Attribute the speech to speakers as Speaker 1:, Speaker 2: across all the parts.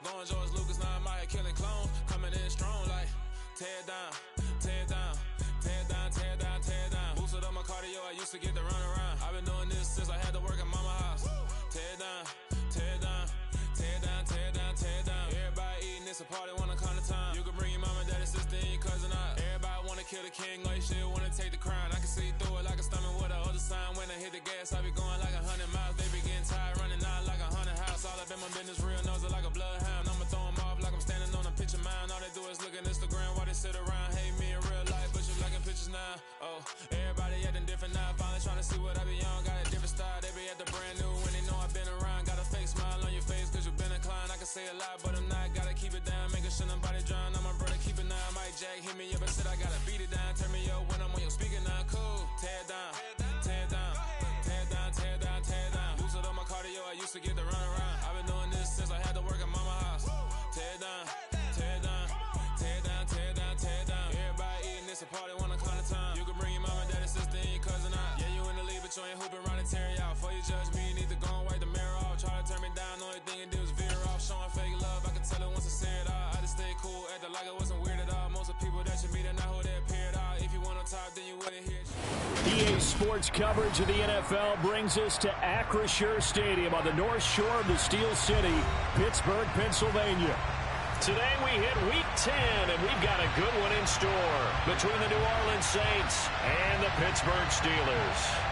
Speaker 1: Going George Lucas, now I'm out here killing clones. Coming in strong like tear down, tear down, tear down, tear down, tear down. Boosted up my cardio, I used to get to run around. I've been doing this since I had to work at mama house. Tear down, tear down, tear down, tear down, tear down. Everybody eating, it's a party, wanna come to time. You can bring your mama, daddy, sister, and your cousin out. Everybody wanna kill the king, or you shit wanna take the crown. I can see through it like a stomach with a other sign. When I hit the gas, I be going like 100 miles. They be getting tired, running out like 100 house. All up in my business, real nose like a bloodhound. I'ma throw them off like I'm standing on a picture mound. All they do is look at Instagram while they sit around. Hate me in real life, but you liking pictures now. Oh, everybody acting different now. Finally trying to see what I be on. Got a different style, they be at the brand new when they know I've been around. Got a fake smile on your face cause you been inclined. I can say a lot, but I'm not. Gotta keep it down, making sure nobody drown. I'm my brother, keep it now. Mike Jack hit me up and said I gotta beat it down. Turn me up when I'm on your speaker now. Cool, tear down, tear down, tear down, tear down, tear down. Boosted up my cardio, I used to get to run around. I've been doing this since I had to work at mama house. Tear down, tear down, tear down, tear down, tear down. Everybody eating, it's a party, wanna come to time. You can bring your mama, daddy, sister, and your cousin out. Yeah, you in the league, but you ain't hooping around and tearing out. Before you judge me, you need to go and wipe the mirror off. Try to turn me down, only thing it do is veer off. Showing fake love, I can tell it once I say it all. I just stay cool, acting like it wasn't weird at all. Most of the people that you meet are not who they appear at all. If you want on top, then you wouldn't hear it.
Speaker 2: EA Sports coverage of the NFL brings us to Acrisure Stadium on the north shore of the Steel City, Pittsburgh, Pennsylvania. Today we hit Week 10, and we've got a good one in store between the New Orleans Saints and the Pittsburgh Steelers.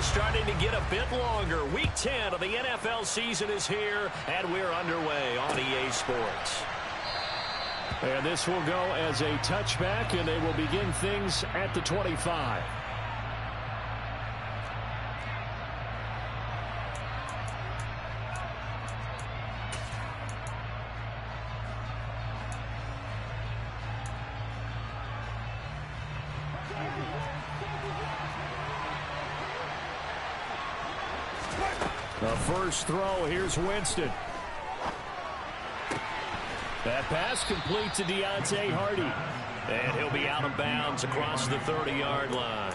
Speaker 2: Starting to get a bit longer. Week 10 of the NFL season is here, and we're underway on EA Sports. And this will go as a touchback, and they will begin things at the 25. The first throw, here's Winston. That pass complete to Deontay Hardy. And he'll be out of bounds across the 30-yard line.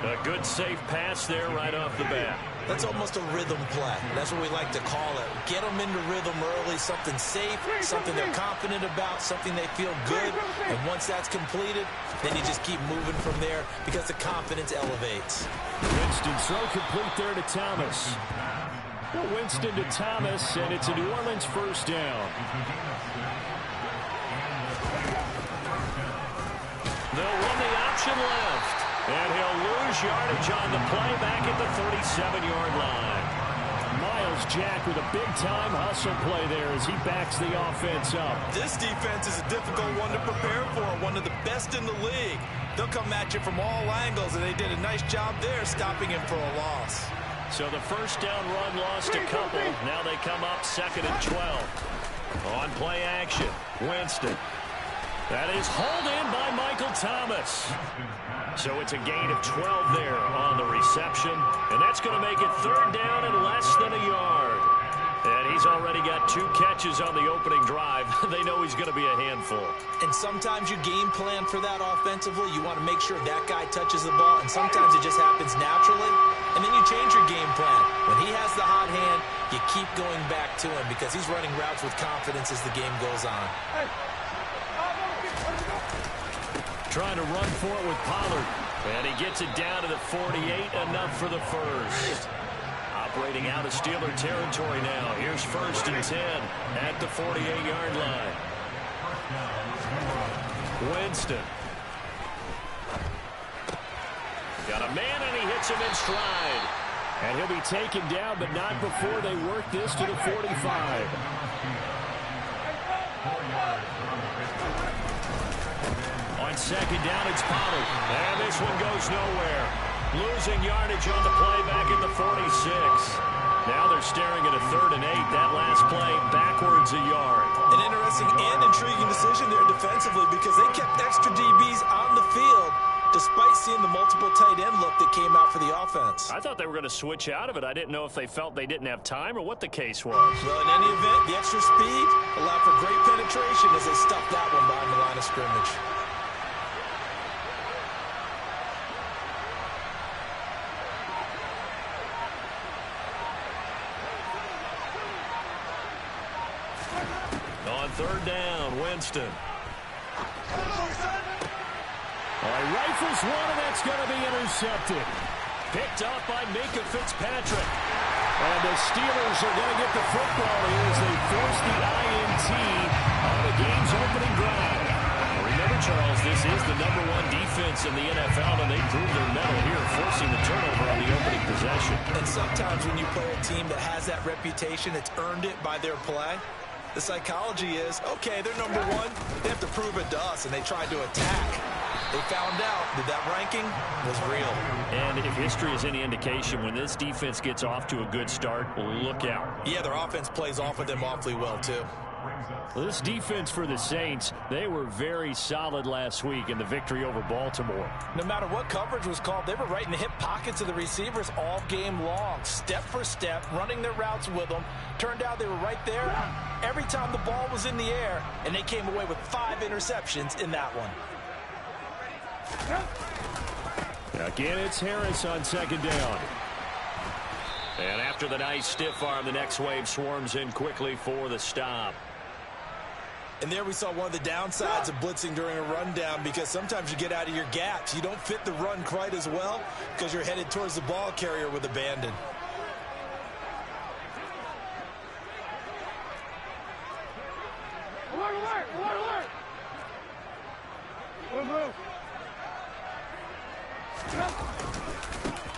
Speaker 2: A good safe pass there right off the bat.
Speaker 3: That's almost a rhythm play. That's what we like to call it. Get them into rhythm early, something safe, something they're confident about, something they feel good. And once that's completed, then you just keep moving from there because the confidence elevates.
Speaker 2: Winston throw complete there to Thomas. Winston to Thomas, and it's a New Orleans first down. They'll run the option left. And he'll lose yardage on the play back at the 37-yard line. Miles Jack with a big-time hustle play there as he backs the offense up.
Speaker 3: This defense is a difficult one to prepare for, one of the best in the league. They'll come at you from all angles, and they did a nice job there stopping him for a loss.
Speaker 2: So the first down run lost a couple. Now they come up 2nd and 12. On play action, Winston. That is hauled in by Michael Thomas. So it's a gain of 12 there on the reception. And that's going to make it 3rd down and less than a yard. And he's already got 2 catches on the opening drive. They know he's going to be a handful.
Speaker 3: And sometimes you game plan for that offensively. You want to make sure that guy touches the ball. And sometimes it just happens naturally. And then you change your game plan. When he has the hot hand, you keep going back to him because he's running routes with confidence as the game goes on.
Speaker 2: Trying to run for it with Pollard. And he gets it down to the 48, enough for the first. Operating out of Steeler territory now. Here's 1st and 10 at the 48-yard line. Winston. Got a man, and he hits him in stride. And he'll be taken down, but not before they work this to the 45. On 2nd down, it's Pollard. And this one goes nowhere. Losing yardage on the play back at the 46. Now they're staring at a 3rd and 8. That last play backwards a yard.
Speaker 3: An interesting and intriguing decision there defensively because they kept extra DBs on the field despite seeing the multiple tight end look that came out for the offense.
Speaker 2: I thought they were going to switch out of it. I didn't know if they felt they didn't have time or what the case was.
Speaker 3: Well, in any event, the extra speed allowed for great penetration as they stuffed that one behind the line of scrimmage.
Speaker 2: On 3rd down, Winston. Rifles one, and that's going to be intercepted. Picked up by Minkah Fitzpatrick. And the Steelers are going to get the football here as they force the INT on the game's opening drive. Remember, Charles, this is the #1 defense in the NFL, and they proved their mettle here, forcing the turnover on the opening possession.
Speaker 3: And sometimes when you play a team that has that reputation, it's earned it by their play. The psychology is, okay, they're #1. They have to prove it to us, and they tried to attack. They found out that that ranking was real.
Speaker 2: And if history is any indication, when this defense gets off to a good start, look out.
Speaker 3: Yeah, their offense plays off of them awfully well, too.
Speaker 2: Well, this defense for the Saints, they were very solid last week in the victory over Baltimore.
Speaker 3: No matter what coverage was called, they were right in the hip pockets of the receivers all game long, step for step, running their routes with them. Turned out they were right there every time the ball was in the air, and they came away with 5 interceptions in that one.
Speaker 2: Again, it's Harris on 2nd down. And after the nice stiff arm, the next wave swarms in quickly for the stop.
Speaker 3: And there we saw one of the downsides of blitzing during a rundown, because sometimes you get out of your gaps. You don't fit the run quite as well because you're headed towards the ball carrier with abandon.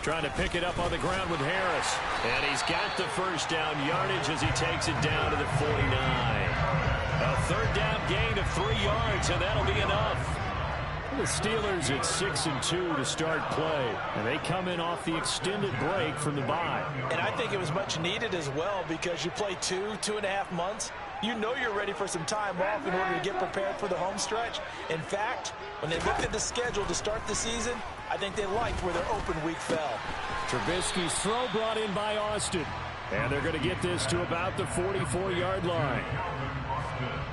Speaker 2: Trying to pick it up on the ground with Harris. And he's got the 1st down yardage as he takes it down to the 49. A 3rd down gain of 3 yards, and that'll be enough. The Steelers at 6-2 to start play. And they come in off the extended break from the bye.
Speaker 3: And I think it was much needed as well, because you play 2.5 months. You know you're ready for some time off in order to get prepared for the home stretch. In fact, when they looked at the schedule to start the season, I think they liked where their open week fell.
Speaker 2: Trubisky's throw brought in by Austin. And they're going to get this to about the 44-yard line.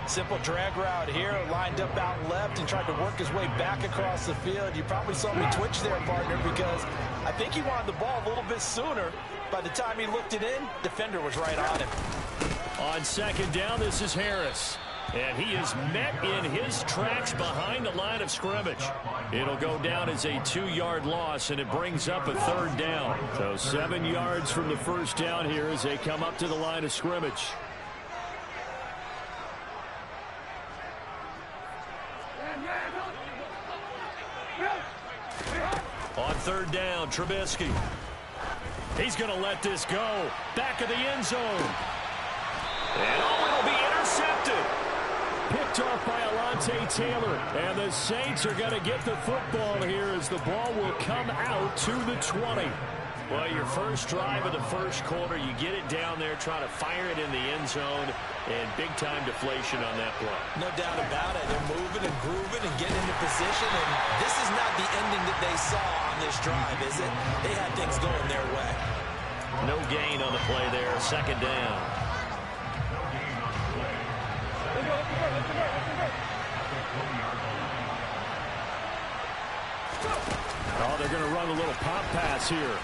Speaker 3: Simple drag route here, lined up out left and tried to work his way back across the field. You probably saw me twitch there, partner, because I think he wanted the ball a little bit sooner. By the time he looked it in, defender was right on him.
Speaker 2: On 2nd down, this is Harris. And he is met in his tracks behind the line of scrimmage. It'll go down as a 2-yard loss, and it brings up a 3rd down. So 7 yards from the 1st down here as they come up to the line of scrimmage. On 3rd down, Trubisky. He's going to let this go. Back of the end zone. And it'll be intercepted. Picked off by Alontae Taylor. And the Saints are going to get the football here as the ball will come out to the 20. Well, your first drive of the first quarter, you get it down there, try to fire it in the end zone, and big-time deflation on that play.
Speaker 3: No doubt about it. They're moving and grooving and getting into position, and this is not the ending that they saw on this drive, is it? They had things going their way.
Speaker 2: No gain on the play there, 2nd down. Oh, they're going to run a little pop pass here.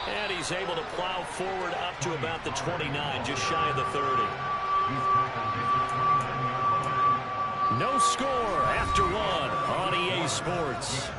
Speaker 2: And he's able to plow forward up to about the 29, just shy of the 30. No score after 1 on EA Sports.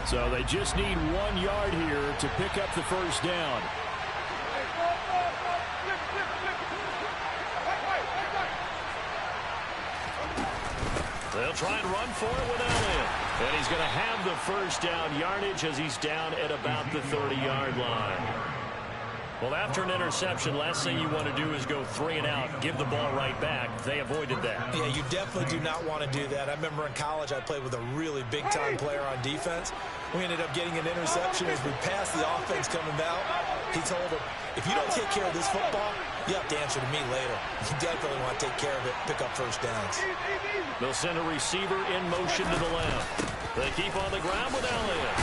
Speaker 2: So they just need 1 yard here to pick up the 1st down. They'll try and run for it with Elliott. And he's going to have the first down yardage as he's down at about the 30-yard line. Well, after an interception, last thing you want to do is go 3 and out, give the ball right back. They avoided that.
Speaker 3: Yeah, you definitely do not want to do that. I remember in college I played with a really big-time player on defense. We ended up getting an interception as we passed the offense coming out. He told him, if you don't take care of this football, you have to answer to me later. You definitely want to take care of it, pick up first downs.
Speaker 2: They'll send a receiver in motion to the left. They keep on the ground with Elliott.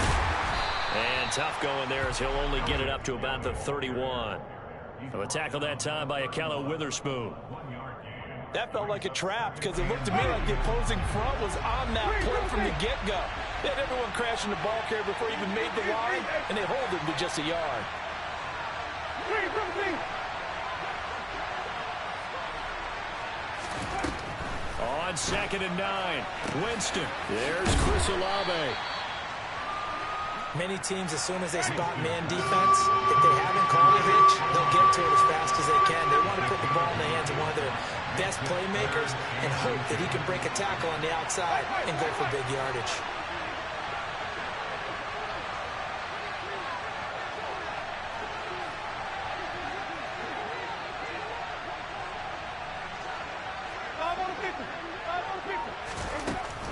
Speaker 2: And tough going there as he'll only get it up to about the 31. A tackle that time by Ahkello Witherspoon.
Speaker 3: That felt like a trap because it looked to me like the opposing front was on that play from the get-go. They had everyone crashing the ball carrier before he even made the line, and they hold him to just a yard.
Speaker 2: On 2nd and 9, Winston. There's Chris Olave.
Speaker 3: Many teams, as soon as they spot man defense, if they haven't called a hitch, they'll get to it as fast as they can. They want to put the ball in the hands of one of their best playmakers and hope that he can break a tackle on the outside and go for big yardage.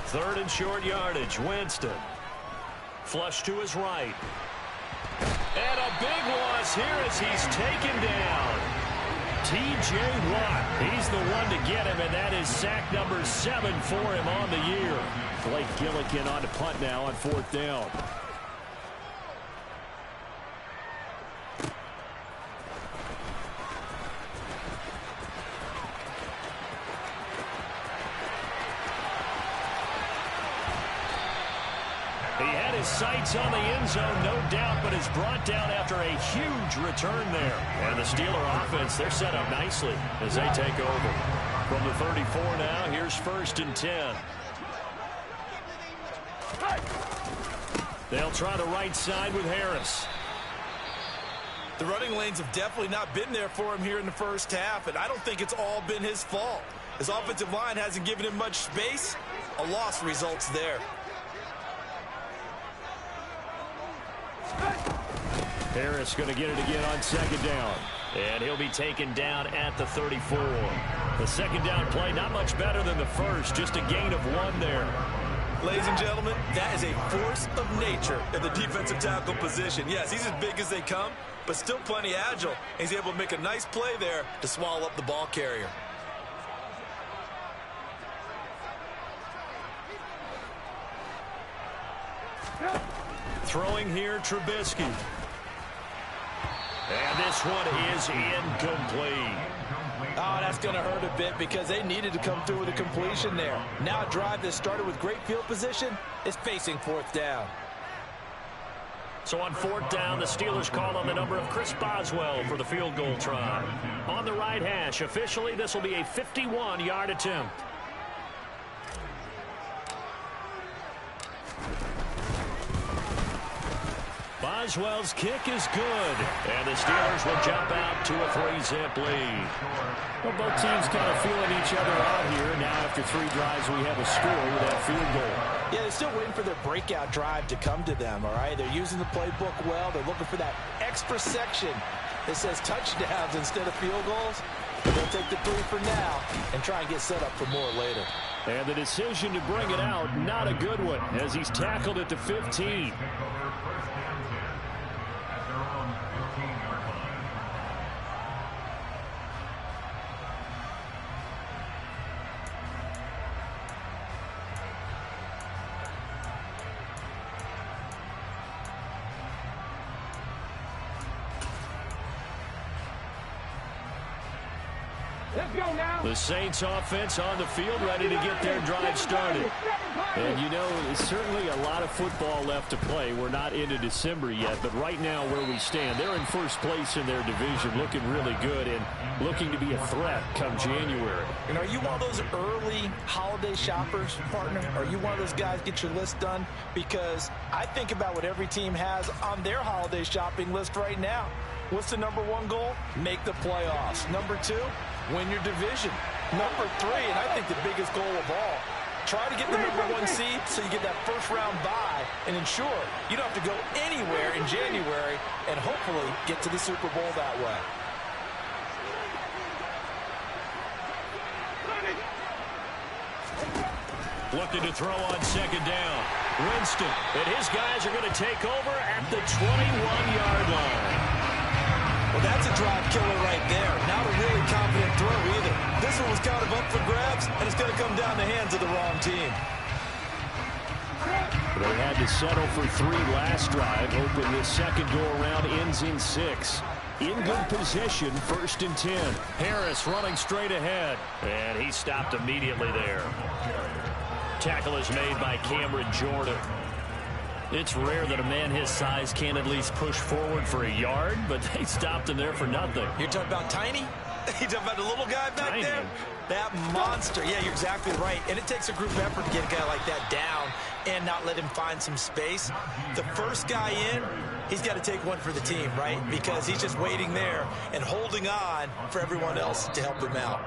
Speaker 2: Third and short yardage, Winston. Flush to his right. And a big loss here as he's taken down. T.J. Watt, he's the one to get him, and that is sack number 7 for him on the year. Blake Gillikin on to punt now on 4th down. Sights on the end zone, no doubt, but is brought down after a huge return there. And the Steeler offense, they're set up nicely as they take over. From the 34 now, here's 1st and 10. They'll try the right side with Harris.
Speaker 3: The running lanes have definitely not been there for him here in the first half, and I don't think it's all been his fault. His offensive line hasn't given him much space. A loss results there.
Speaker 2: Harris going to get it again on 2nd down. And he'll be taken down at the 34. The 2nd down play, not much better than the first, just a gain of 1 there.
Speaker 3: Ladies and gentlemen, that is a force of nature in the defensive tackle position. Yes, he's as big as they come, but still plenty agile. He's able to make a nice play there to swallow up the ball carrier.
Speaker 2: Throwing here, Trubisky. And this one is incomplete.
Speaker 3: Oh, that's going to hurt a bit because they needed to come through with a completion there. Now a drive that started with great field position is facing 4th down.
Speaker 2: So on 4th down, the Steelers call on the number of Chris Boswell for the field goal try. On the right hash, officially, this will be a 51-yard attempt. Boswell's kick is good, and the Steelers will jump out to a 3-zip lead. Well, both teams kind of feeling each other out here. Now after 3 drives, we have a score with that field goal.
Speaker 3: Yeah, they're still waiting for their breakout drive to come to them, all right? They're using the playbook well. They're looking for that extra section that says touchdowns instead of field goals. They'll take the 3 for now and try and get set up for more later.
Speaker 2: And the decision to bring it out, not a good one, as he's tackled at the 15. The Saints offense on the field, ready to get their drive started. And, you know, there's certainly a lot of football left to play. We're not into December yet, but right now where we stand, they're in first place in their division, looking really good and looking to be a threat come January.
Speaker 3: And are you one of those early holiday shoppers, partner? Are you one of those guys get your list done? Because I think about what every team has on their holiday shopping list right now. What's the number 1 goal? Make the playoffs. Number 2, win your division. Number 3, and I think the biggest goal of all, Try to get the #1 seed so you get that first-round bye and ensure you don't have to go anywhere in January and hopefully get to the Super Bowl that way.
Speaker 2: Looking to throw on second down. Winston, and his guys are going to take over at the 21-yard line.
Speaker 3: Well, that's a drive killer right there. Not a really confident throw either. This one was kind of up for grabs, and it's going to come down the hands of the wrong team.
Speaker 2: They had to settle for 3 last drive, hoping this second go-around ends in 6. In good position, 1st and 10. Harris running straight ahead, and he stopped immediately there. Tackle is made by Cameron Jordan. It's rare that a man his size can't at least push forward for a yard, but they stopped him there for nothing.
Speaker 3: You're talking about Tiny? You're talking about the little guy back
Speaker 2: Tiny.
Speaker 3: there? That monster. Yeah, you're exactly right. And it takes a group effort to get a guy like that down and not let him find some space. The first guy in, he's got to take one for the team, right? Because he's just waiting there and holding on for everyone else to help him out.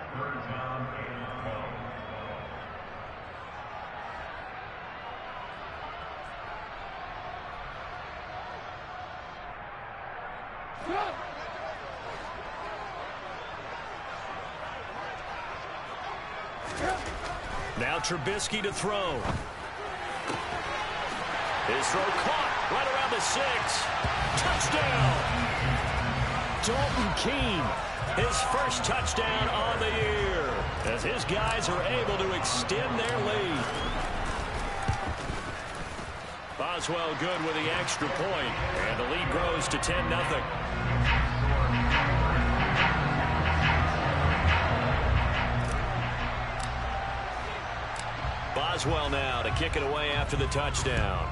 Speaker 2: Now Trubisky to throw. His throw caught right around the 6. Touchdown! Dalton Keene, his first touchdown on the year, as his guys are able to extend their lead. Boswell good with the extra point, and the lead grows to 10-0. Boswell now to kick it away after the touchdown.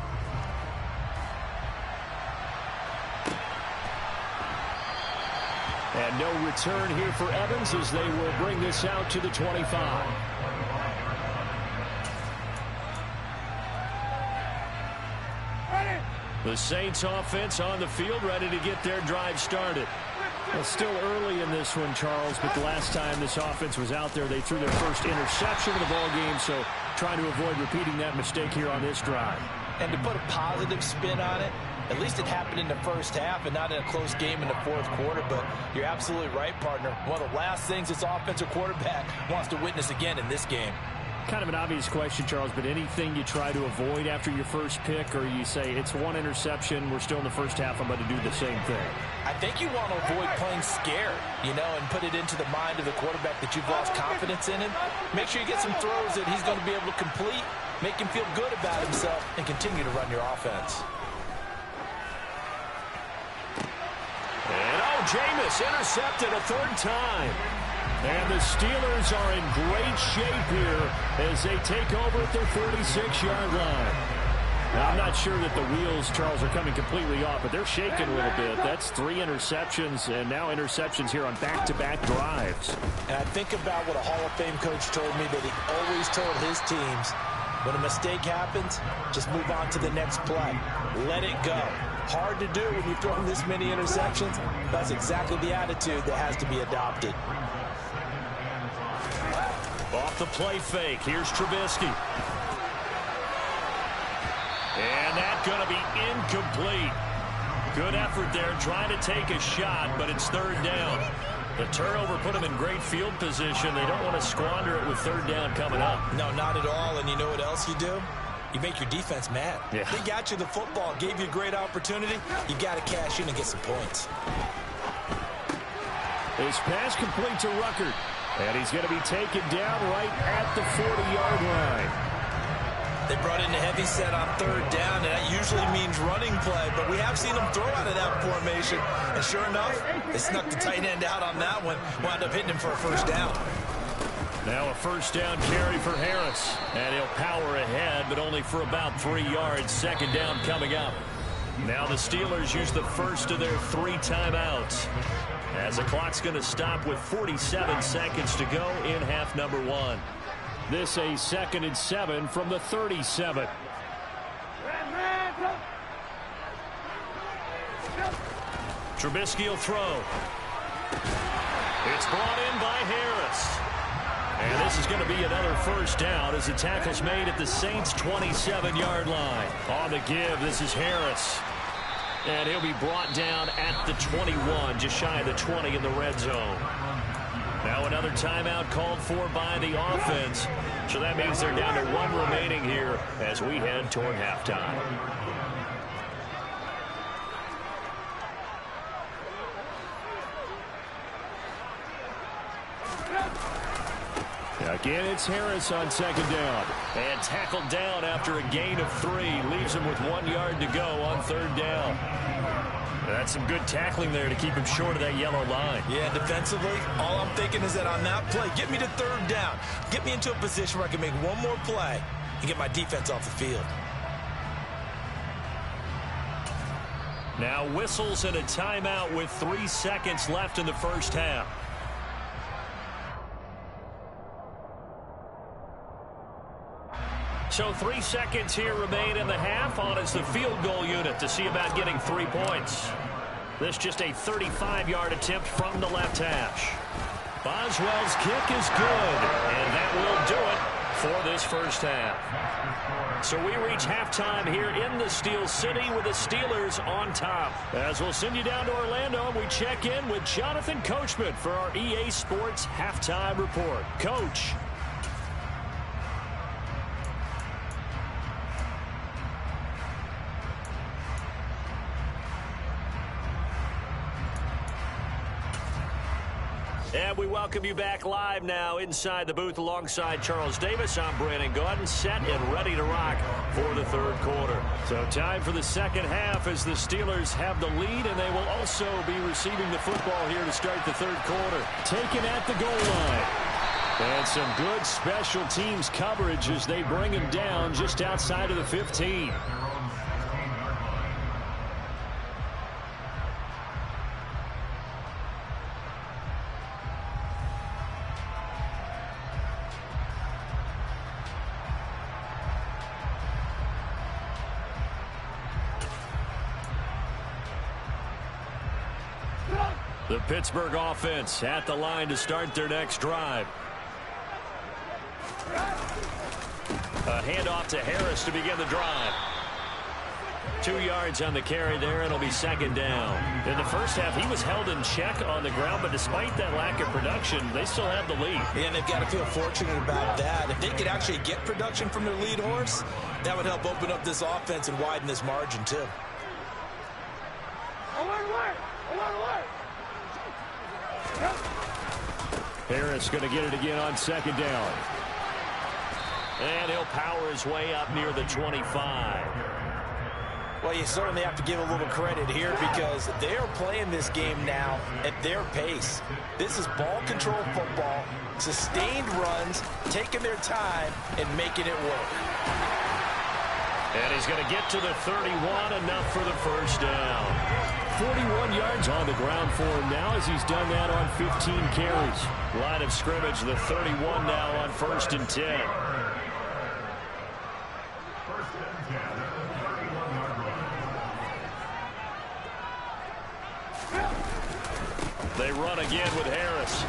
Speaker 2: And no return here for Evans as they will bring this out to the 25. The Saints offense on the field, ready to get their drive started. Well, still early in this one, Charles, but the last time this offense was out there, they threw their first interception of the ball game, so trying to avoid repeating that mistake here on this drive.
Speaker 3: And to put a positive spin on it, at least it happened in the first half and not in a close game in the fourth quarter. But you're absolutely right, partner. One of the last things this offensive quarterback wants to witness again in this game.
Speaker 2: Kind of an obvious question, Charles, but anything you try to avoid after your first pick, or you say it's one interception, we're still in the first half, I'm going to do the same thing?
Speaker 3: I think you want to avoid playing scared, and put it into the mind of the quarterback that you've lost confidence in him. Make sure you get some throws that he's going to be able to complete, make him feel good about himself, and continue to run your offense.
Speaker 2: And Jameis intercepted a 3rd time. And the Steelers are in great shape here as they take over at their 36-yard line. Now, I'm not sure that the wheels, Charles, are coming completely off, but they're shaking a little bit. That's 3 interceptions, and now interceptions here on back-to-back drives.
Speaker 3: And I think about what a Hall of Fame coach told me that he always told his teams, when a mistake happens, just move on to the next play. Let it go. Hard to do when you've thrown this many interceptions. That's exactly the attitude that has to be adopted.
Speaker 2: Off the play fake, here's Trubisky. And that's going to be incomplete. Good effort there, trying to take a shot, but it's 3rd down. The turnover put them in great field position. They don't want to squander it with 3rd down coming up.
Speaker 3: No, not at all. And you know what else you do? You make your defense mad.
Speaker 2: Yeah.
Speaker 3: They got you the football, gave you a great opportunity. You got to cash in and get some points.
Speaker 2: His pass complete to Ruckert. And he's going to be taken down right at the 40-yard line.
Speaker 3: They brought in a heavy set on 3rd down, and that usually means running play, but we have seen them throw out of that formation. And sure enough, they snuck the tight end out on that one, wound up hitting him for a 1st down.
Speaker 2: Now a 1st down carry for Harris. And he'll power ahead, but only for about 3 yards. 2nd down coming up. Now the Steelers use the first of their 3 timeouts, as the clock's going to stop with 47 seconds to go in half number 1. This a 2nd and 7 from the 37. Trubisky will throw. It's brought in by Harris. And this is going to be another first down as the tackle's made at the Saints' 27-yard line. On the give, this is Harris. And he'll be brought down at the 21, just shy of the 20 in the red zone. Now another timeout called for by the offense. So that means they're down to one remaining here as we head toward halftime. Again, it's Harris on second down. And tackled down after a gain of 3. Leaves him with 1 yard to go on third down. That's some good tackling there to keep him short of that yellow line.
Speaker 3: Yeah, defensively, all I'm thinking is that on that play, get me to third down. Get me into a position where I can make one more play and get my defense off the field.
Speaker 2: Now whistles and a timeout with 3 seconds left in the first half. So 3 seconds here remain in the half. On is the field goal unit to see about getting 3 points. This just a 35-yard attempt from the left hash. Boswell's kick is good, and that will do it for this first half. So we reach halftime here in the Steel City with the Steelers on top. As we'll send you down to Orlando, we check in with Jonathan Coachman for our EA Sports Halftime Report. Coach. And we welcome you back live now inside the booth alongside Charles Davis. I'm Brandon Gaudin, set and ready to rock for the third quarter. So time for the second half as the Steelers have the lead, and they will also be receiving the football here to start the third quarter. Taken at the goal line. And some good special teams coverage as they bring him down just outside of the 15. The Pittsburgh offense at the line to start their next drive. A handoff to Harris to begin the drive. 2 yards on the carry there, and it'll be second down. In the first half, he was held in check on the ground, but despite that lack of production, they still have the lead.
Speaker 3: And they've got to feel fortunate about that. If they could actually get production from their lead horse, that would help open up this offense and widen this margin, too.
Speaker 2: Harris going to get it again on second down. And he'll power his way up near the 25.
Speaker 3: Well, you certainly have to give a little credit here because they are playing this game now at their pace. This is ball control football, sustained runs, taking their time, and making it work.
Speaker 2: And he's going to get to the 31, enough for the first down. 41 yards on the ground for him now as he's done that on 15 carries. Line of scrimmage, the 31 now on 1st and 10. They run again with Harris.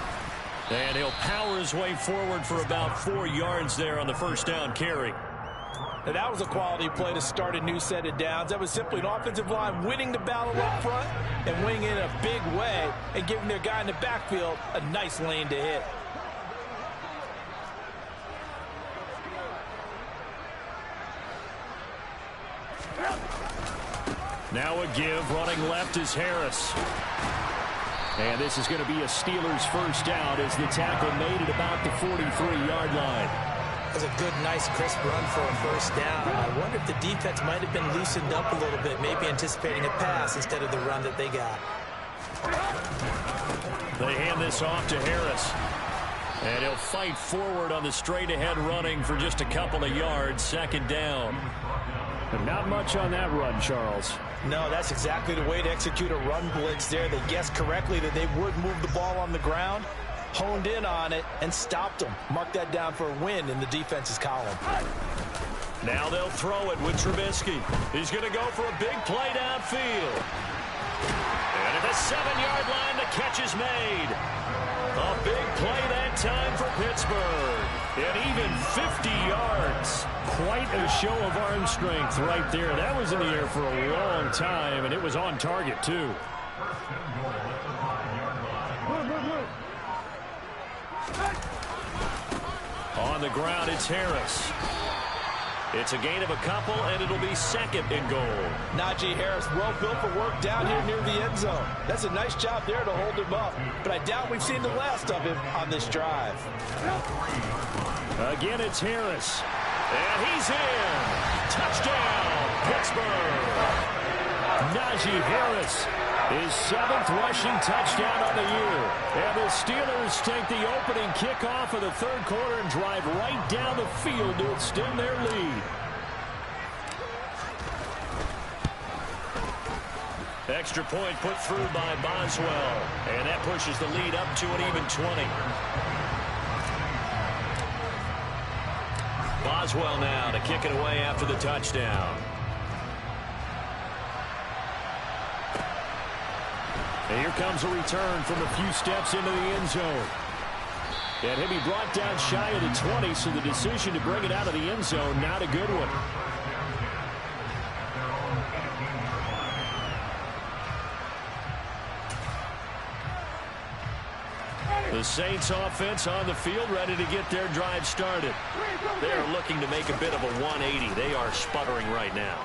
Speaker 2: And he'll power his way forward for about 4 yards there on the first down carry.
Speaker 3: Now, that was a quality play to start a new set of downs. That was simply an offensive line winning the battle up front and winning it in a big way and giving their guy in the backfield a nice lane to hit.
Speaker 2: Now a give, running left is Harris. And this is going to be a Steelers first down as the tackle made at about the 43-yard line.
Speaker 3: That was a good, nice, crisp run for a first down. I wonder if the defense might have been loosened up a little bit, maybe anticipating a pass instead of the run that they got.
Speaker 2: They hand this off to Harris. And he'll fight forward on the straight-ahead running for just a couple of yards, second down. But not much on that run, Charles.
Speaker 3: No, that's exactly the way to execute a run blitz there. They guessed correctly that they would move the ball on the ground, honed in on it, and stopped them. Mark that down for a win in the defense's column.
Speaker 2: Now they'll throw it with Trubisky. He's going to go for a big play downfield. And if this 7-yard line, the catch is made. A big play that time for Pittsburgh. And even 50 yards. Quite a show of arm strength right there. That was in the air for a long time, and it was on target, too. On the ground, it's Harris. It's a gain of a couple, and it'll be second and goal.
Speaker 3: Najee Harris, well built for work down here near the end zone. That's a nice job there to hold him up. But I doubt we've seen the last of him on this drive.
Speaker 2: Again, it's Harris. And he's in. Touchdown, Pittsburgh. Najee Harris, his 7th rushing touchdown on the year. And the Steelers take the opening kickoff of the third quarter and drive right down the field to extend their lead. Extra point put through by Boswell. And that pushes the lead up to an even 20. Boswell now to kick it away after the touchdown. And here comes a return from a few steps into the end zone. And he'll be brought down shy of the 20, so the decision to bring it out of the end zone, not a good one. The Saints offense on the field, ready to get their drive started. They're looking to make a bit of a 180. They are sputtering right now.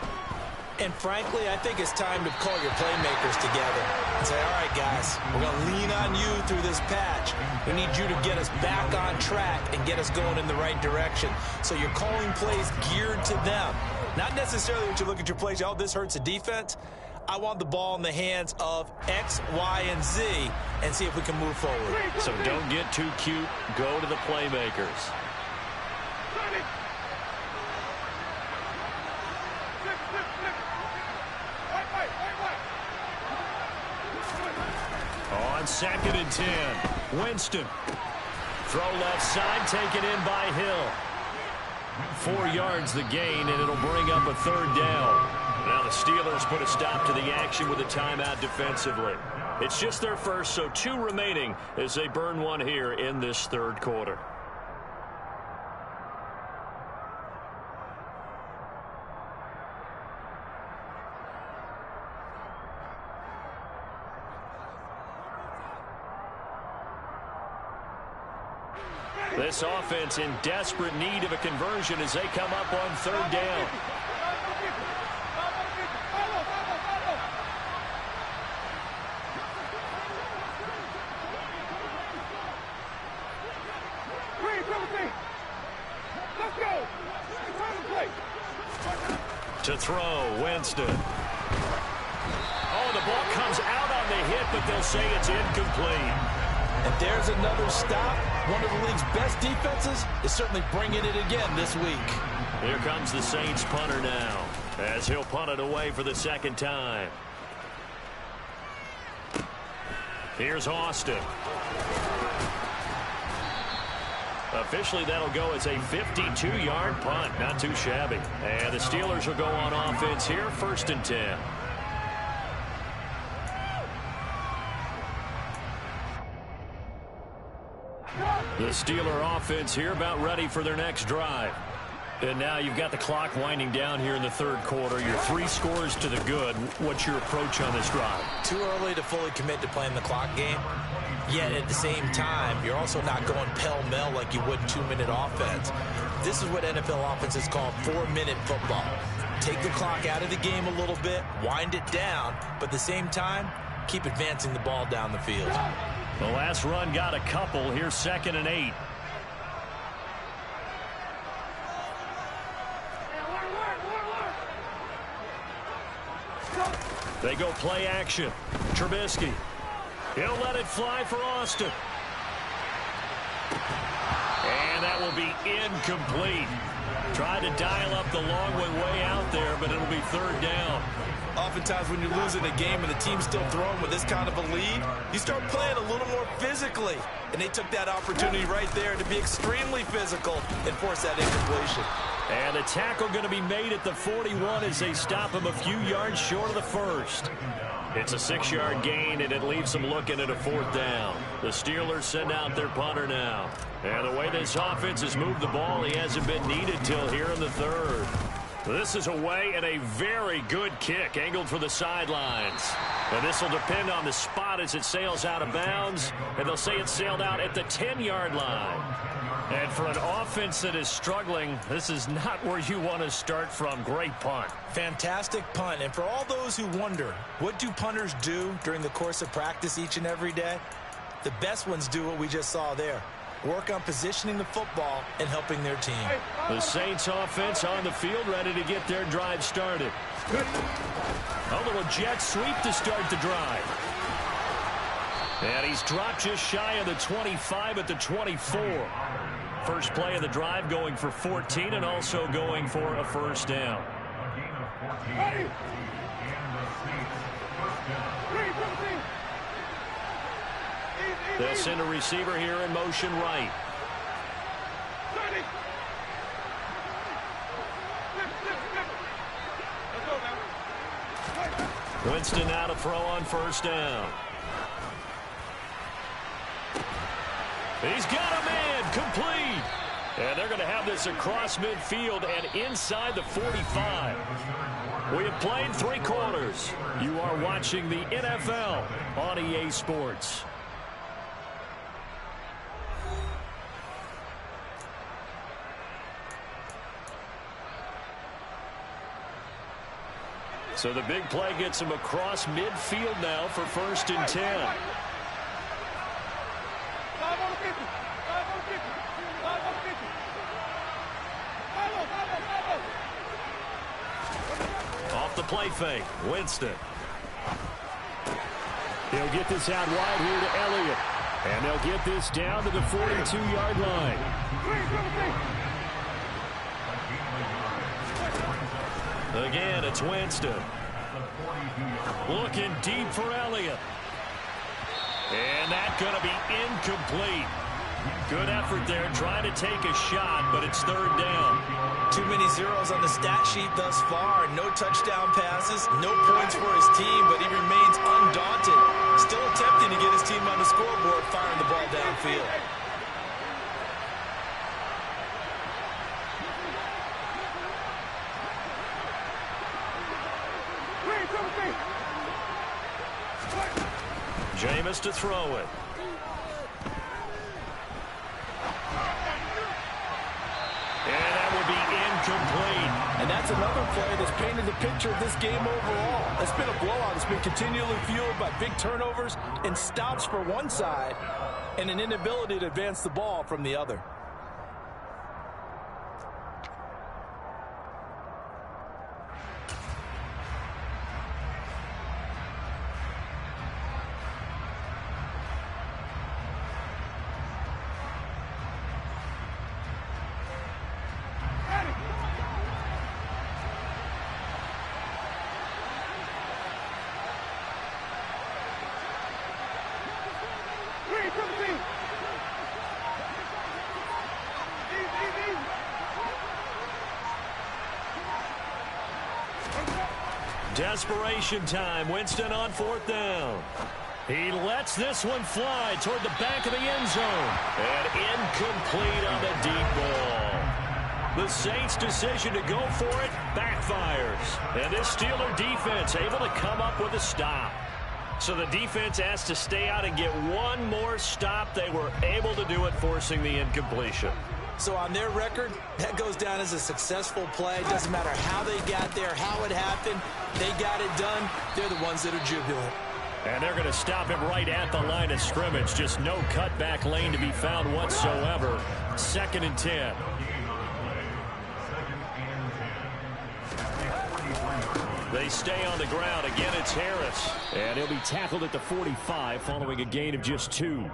Speaker 3: And frankly, I think it's time to call your playmakers together and say, all right, guys, we're going to lean on you through this patch. We need you to get us back on track and get us going in the right direction. So you're calling plays geared to them. Not necessarily that you look at your plays, oh, this hurts the defense. I want the ball in the hands of X, Y, and Z and see if we can move forward.
Speaker 2: So don't get too cute. Go to the playmakers. On 2nd and 10, Winston. Throw left side, taken in by Hill. 4 yards the gain, and it'll bring up a 3rd down. Now the Steelers put a stop to the action with a timeout defensively. It's just their first, so 2 remaining as they burn one here in this third quarter. This offense in desperate need of a conversion as they come up on 3rd down. To throw, Winston. Oh, the ball comes out on the hit, but they'll say it's incomplete.
Speaker 3: And there's another stop. One of the league's best defenses is certainly bringing it again this week.
Speaker 2: Here comes the Saints punter now, as he'll punt it away for the 2nd time. Here's Austin. Officially, that'll go as a 52-yard punt. Not too shabby. And the Steelers will go on offense here, 1st and 10. The Steeler offense here about ready for their next drive. And now you've got the clock winding down here in the third quarter. You're 3 scores to the good. What's your approach on this drive?
Speaker 3: Too early to fully commit to playing the clock game. Yet at the same time, you're also not going pell-mell like you would in 2-minute offense. This is what NFL offenses call 4-minute football. Take the clock out of the game a little bit, wind it down, but at the same time, keep advancing the ball down the field.
Speaker 2: The last run got a couple. Here's 2nd and 8. They go play action. Trubisky. He'll let it fly for Austin. And that will be incomplete. Tried to dial up the long way out there, but it'll be 3rd down.
Speaker 3: Oftentimes when you're losing a game and the team's still throwing with this kind of a lead, you start playing a little more physically. And they took that opportunity right there to be extremely physical and force that incompletion.
Speaker 2: And the tackle going to be made at the 41 as they stop him a few yards short of the first. It's a 6-yard gain, and it leaves them looking at a 4th down. The Steelers send out their punter now. And the way this offense has moved the ball, he hasn't been needed till here in the 3rd. This is away and a very good kick angled for the sidelines. And this will depend on the spot as it sails out of bounds. And they'll say it sailed out at the 10-yard line. And for an offense that is struggling, this is not where you want to start from. Great punt.
Speaker 3: Fantastic punt. And for all those who wonder, what do punters do during the course of practice each and every day? The best ones do what we just saw there. Work on positioning the football and helping their team.
Speaker 2: The Saints offense on the field, ready to get their drive started. A little jet sweep to start the drive. And he's dropped just shy of the 25 at the 24. First play of the drive going for 14 and also going for a 1st down. They'll send a receiver here in motion right. Winston now to throw on 1st down. He's got a man complete. And they're going to have this across midfield and inside the 45. We have played 3 quarters. You are watching the NFL on EA Sports. So the big play gets him across midfield now for 1st and 10. Off the play fake, Winston. He'll get this out wide here to Elliott. And they'll get this down to the 42-yard line. Again, it's Winston. Looking deep for Elliott. And that's going to be incomplete. Good effort there, trying to take a shot, but it's 3rd down.
Speaker 3: Too many zeros on the stat sheet thus far. No touchdown passes, no points for his team, but he remains undaunted. Still attempting to get his team on the scoreboard, firing the ball downfield.
Speaker 2: Jameis to throw it. And that will be incomplete.
Speaker 4: And that's another play that's painted the picture of this game overall. It's been a blowout. It's been continually fueled by big turnovers and stops for one side and an inability to advance the ball from the other.
Speaker 2: Desperation time. Winston on 4th down. He lets this one fly toward the back of the end zone. And incomplete on the deep ball. The Saints' decision to go for it backfires. And this Steeler defense able to come up with a stop. So the defense has to stay out and get one more stop. They were able to do it, forcing the incompletion.
Speaker 3: So on their record, that goes down as a successful play. Doesn't matter how they got there, how it happened. They got it done. They're the ones that are jubilant.
Speaker 2: And they're going to stop him right at the line of scrimmage. Just no cutback lane to be found whatsoever. 2nd and 10. They stay on the ground. Again, it's Harris. And he'll be tackled at the 45 following a gain of just 2.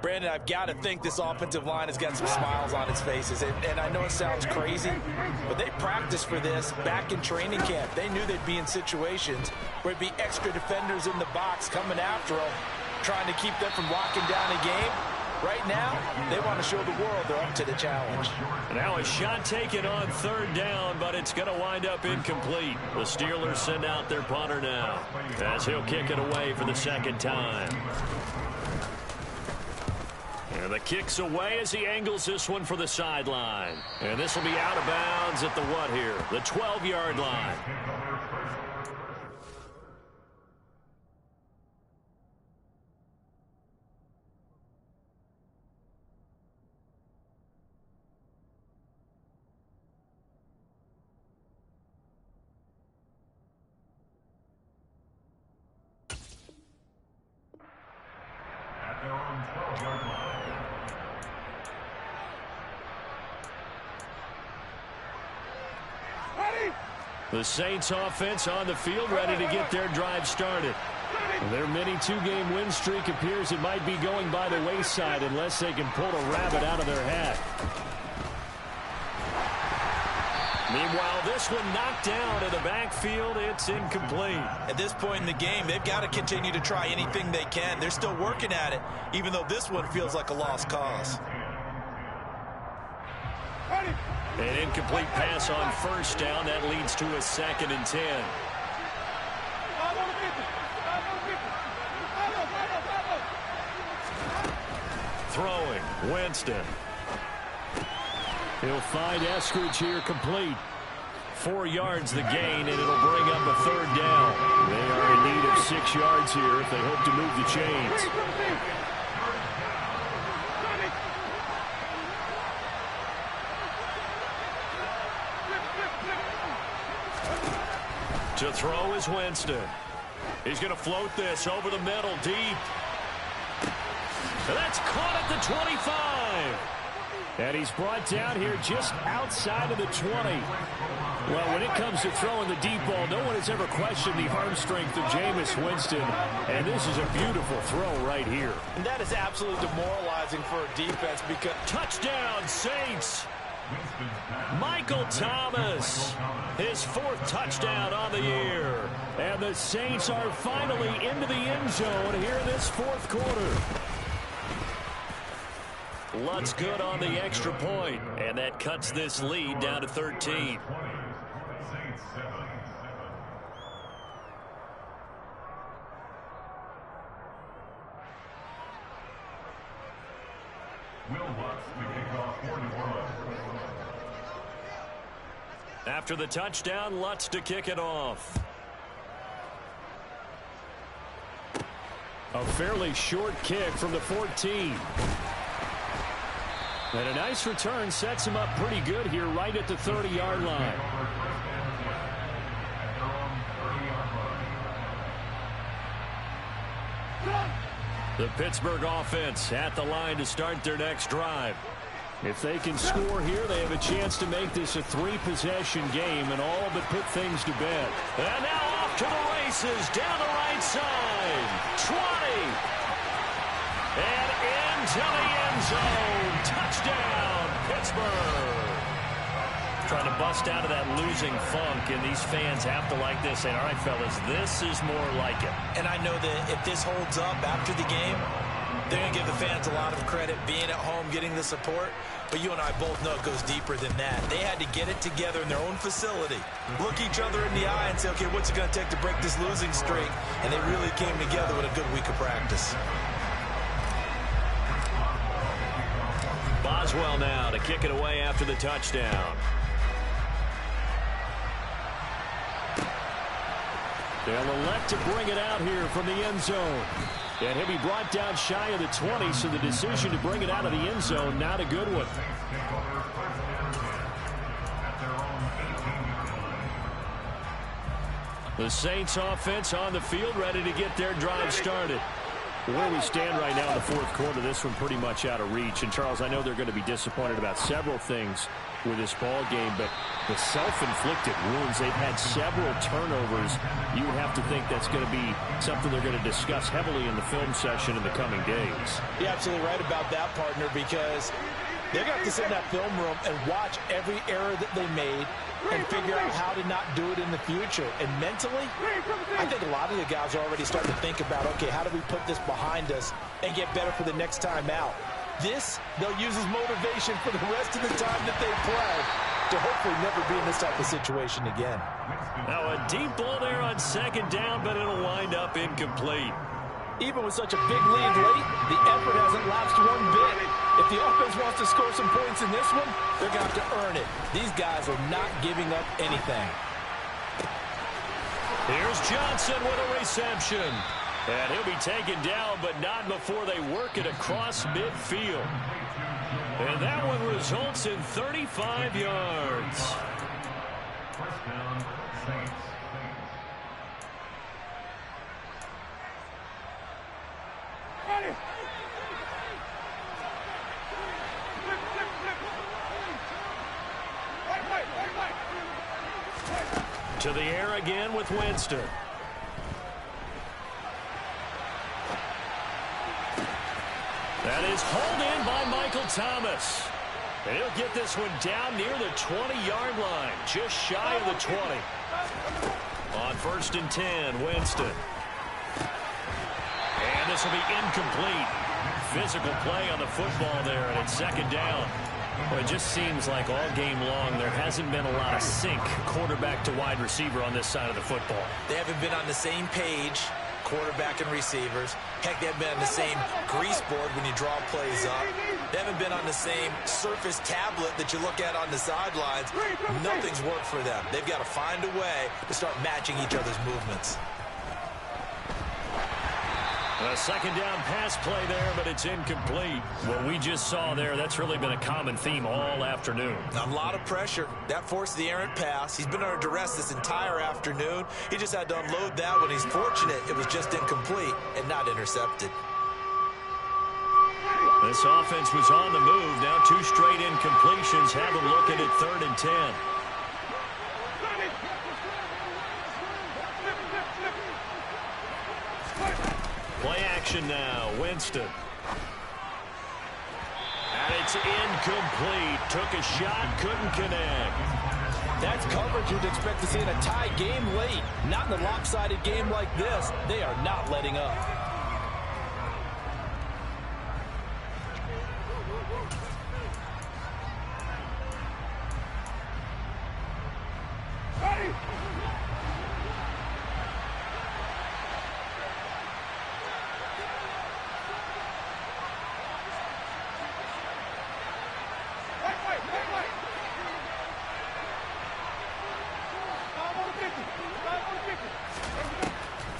Speaker 3: Brandon, I've got to think this offensive line has got some smiles on its faces. And I know it sounds crazy, but they practiced for this back in training camp. They knew they'd be in situations where it'd be extra defenders in the box coming after them, trying to keep them from locking down a game.
Speaker 4: Right now, they want to show the world they're up to the challenge.
Speaker 2: Now a shot taken on third down, but it's going to wind up incomplete. The Steelers send out their punter now, as he'll kick it away for the second time. And the kick's away as he angles this one for the sideline. And this will be out of bounds at the what here? The 12-yard line.
Speaker 5: At their own 12-yard line.
Speaker 2: The Saints offense on the field, ready to get their drive started. Their mini two-game win streak appears it might be going by the wayside unless they can pull a rabbit out of their hat. Meanwhile, this one knocked down in the backfield. It's incomplete.
Speaker 3: At this point in the game, they've got to continue to try anything they can. They're still working at it, even though this one feels like a lost cause.
Speaker 2: An incomplete pass on first down. That leads to a 2nd and 10. Throwing, Winston. He'll find Eskridge here complete. 4 yards the gain, and it'll bring up a third down. They are in need of 6 yards here if they hope to move the chains. To throw is Winston. He's going to float this over the middle, deep. And that's caught at the 25. And he's brought down here just outside of the 20. Well, when it comes to throwing the deep ball, no one has ever questioned the arm strength of Jameis Winston. And this is a beautiful throw right here.
Speaker 4: And that is absolutely demoralizing for a defense because...
Speaker 2: Touchdown, Saints! Michael Thomas, his 4th touchdown on the year. And the Saints are finally into the end zone here in this 4th quarter. Lutz good on the extra point, and that cuts this lead down to 13.
Speaker 5: Will Lutz to kick off 41.
Speaker 2: After the touchdown, Lutz to kick it off. A fairly short kick from the 14. And a nice return sets him up pretty good here right at the 30-yard line. The Pittsburgh offense at the line to start their next drive. If they can score here, they have a chance to make this a 3-possession game and all but put things to bed. And now off to the races down the right side. 20. And into the end zone. Touchdown, Pittsburgh. Trying to bust out of that losing funk, and these fans have to like this. And all right, fellas, this is more like it.
Speaker 3: And I know that if this holds up after the game, they're going to give the fans a lot of credit being at home, getting the support. But you and I both know it goes deeper than that. They had to get it together in their own facility, look each other in the eye and say, okay, what's it going to take to break this losing streak? And they really came together with a good week of practice.
Speaker 2: Boswell now to kick it away after the touchdown. They'll elect to bring it out here from the end zone. And he'll be brought down shy of the 20, so the decision to bring it out of the end zone, not a good one. The Saints offense on the field, ready to get their drive started. Where we stand right now in the 4th quarter, this one pretty much out of reach. And, Charles, I know they're going to be disappointed about several things with this ball game, but the self-inflicted wounds, they've had several turnovers. You have to think that's going to be something they're going to discuss heavily in the film session in the coming days.
Speaker 4: You're absolutely right about that, partner, because they're going to have to sit in that film room and watch every error that they made and figure out how to not do it in the future. And mentally, I think a lot of the guys are already starting to think about, okay, how do we put this behind us and get better for the next time out? This, they'll use as motivation for the rest of the time that they play to hopefully never be in this type of situation again.
Speaker 2: Now a deep ball there on second down, but it'll wind up incomplete.
Speaker 4: Even with such a big lead late, the effort hasn't lapsed one bit. If the offense wants to score some points in this one, they're going to have to earn it. These guys are not giving up anything.
Speaker 2: Here's Johnson with a reception. And he'll be taken down, but not before they work it across midfield. And that one results in 35 yards.
Speaker 5: First down, Saints.
Speaker 2: To the air again with Winston. That is hauled in by Michael Thomas. And he'll get this one down near the 20-yard line, just shy of the 20. On 1st and 10, Winston. And this will be incomplete. Physical play on the football there, and it's second down. Well, it just seems like all game long there hasn't been a lot of sync quarterback to wide receiver on this side of the football.
Speaker 3: They haven't been on the same page, quarterback and receivers. Heck, they haven't been on the same grease board when you draw plays up. They haven't been on the same surface tablet that you look at on the sidelines. Nothing's worked for them. They've got to find a way to start matching each other's movements.
Speaker 2: A second down pass play there, but it's incomplete. What we just saw there, that's really been a common theme all afternoon.
Speaker 3: A lot of pressure. That forced the errant pass. He's been under duress this entire afternoon. He just had to unload that when he's fortunate it was just incomplete and not intercepted.
Speaker 2: This offense was on the move. Now 2 straight incompletions have them looking at 3rd and 10. Play action now, Winston. And it's incomplete. Took a shot, couldn't connect.
Speaker 4: That's coverage you'd expect to see in a tie game late. Not in a lopsided game like this. They are not letting up.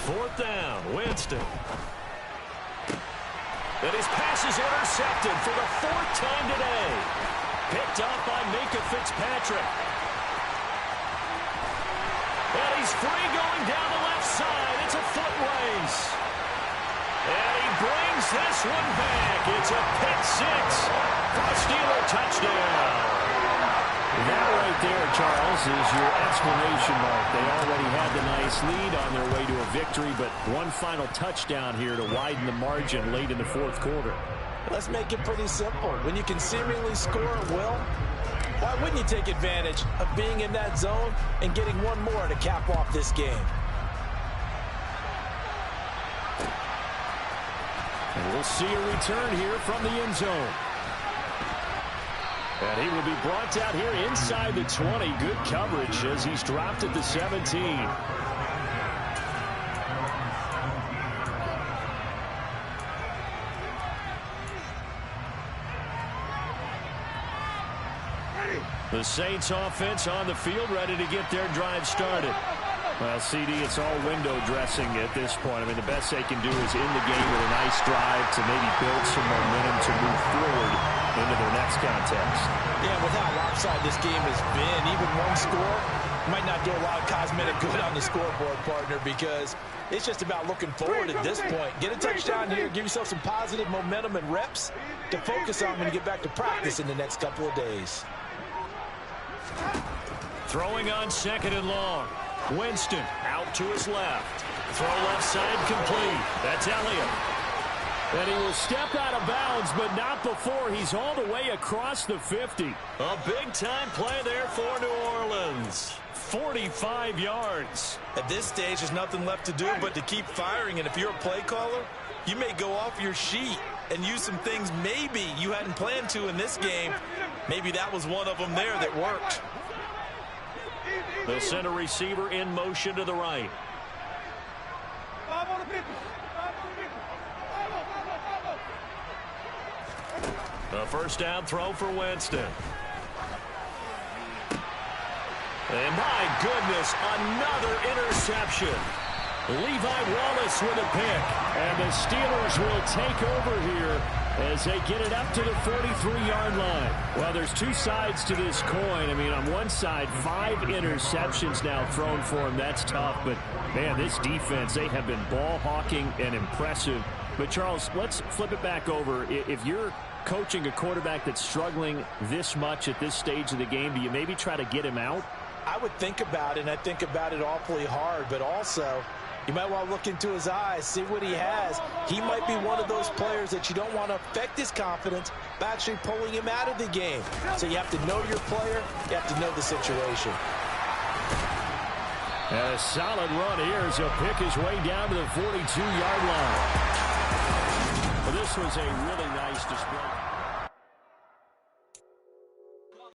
Speaker 2: Fourth down, Winston. And his pass is intercepted for the 4th time today. Picked up by Minkah Fitzpatrick. And he's free going down the left side. It's a foot race. And he brings this one back. It's a pick 6 for a Steeler touchdown. That right there, Charles, is your exclamation mark. They already had the nice lead on their way to a victory, but one final touchdown here to widen the margin late in the 4th quarter.
Speaker 4: Let's make it pretty simple. When you can seemingly score at will, why wouldn't you take advantage of being in that zone and getting one more to cap off this game?
Speaker 2: And we'll see a return here from the end zone. And he will be brought out here inside the 20. Good coverage as he's dropped at the 17. The Saints offense on the field, ready to get their drive started. Well, CD, it's all window dressing at this point. I mean, the best they can do is in the game with a nice drive to maybe build some momentum to move forward into their next contest.
Speaker 4: Yeah, with how lopsided this game has been, even one score might not do a lot of cosmetic good on the scoreboard, partner, because it's just about looking forward at this point. Get a touchdown here, give yourself some positive momentum and reps to focus on when you get back to practice in the next couple of days.
Speaker 2: Throwing on 2nd and long. Winston out to his left. Throw left side complete. That's Elliott. And he will step out of bounds, but not before he's all the way across the 50. A big-time play there for New Orleans. 45 yards.
Speaker 3: At this stage, there's nothing left to do but to keep firing. And if you're a play caller, you may go off your sheet
Speaker 4: and use some things maybe you hadn't planned to in this game. Maybe that was one of them there that worked.
Speaker 2: The center receiver in motion to the right. A first down throw for Winston. And my goodness, another interception. Levi Wallace with a pick. And the Steelers will take over here as they get it up to the 43-yard line. Well, there's two sides to this coin. I mean, on one side, 5 interceptions now thrown for him. That's tough. But, man, this defense, they have been ball hawking and impressive. But, Charles, let's flip it back over. If you're coaching a quarterback that's struggling this much at this stage of the game, do you maybe try to get him out?
Speaker 4: I would think about it, and I think about it awfully hard. But also, you might want to look into his eyes, see what he has. He might be one of those players that you don't want to affect his confidence by actually pulling him out of the game. So you have to know your player. You have to know the situation.
Speaker 2: A solid run here as he'll pick his way down to the 42-yard line. Well, this was a really nice display.